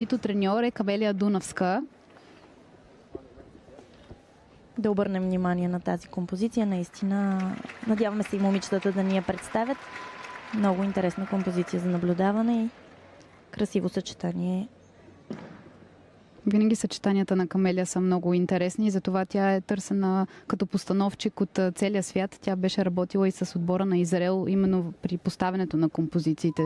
Треньор е Камелия Дунавска. Да обърнем внимание на тази композиция. Наистина, надяваме се и момичетата да ни я представят. Много интересна композиция за наблюдаване и красиво съчетание. Винаги съчетанията на Камелия са много интересни и затова тя е търсена като постановчик от целия свят. Тя беше работила и с отбора на Израел именно при поставянето на композициите.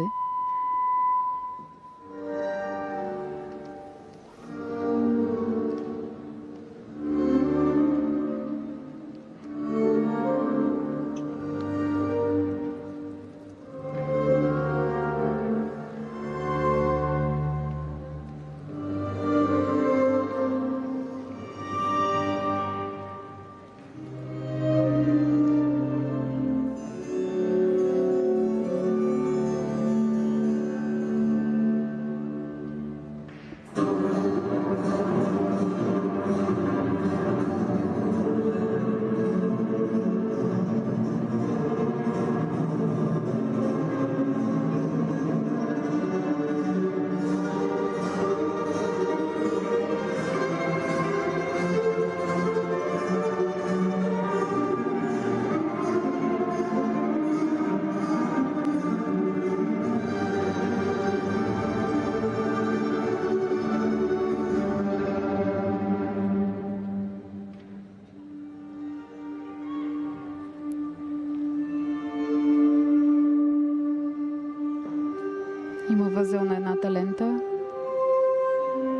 Има възел на едната лента,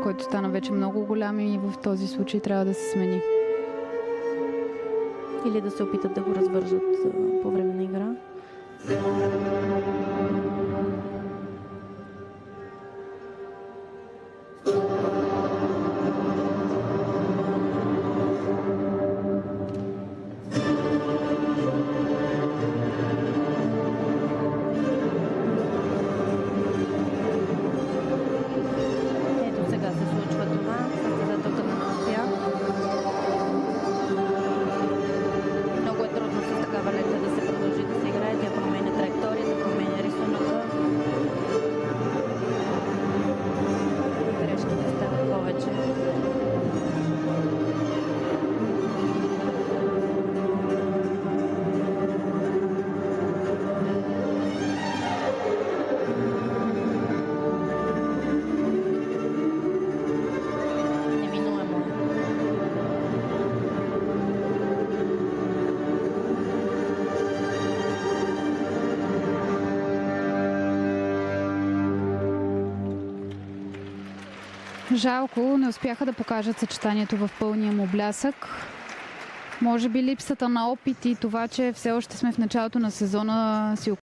който стана вече много голям и в този случай трябва да се смени. Или да се опитат да го развържат по време на игра. Жалко, не успяха да покажат съчетанието в пълния му блясък. Може би липсата на опит и това, че все още сме в началото на сезона, си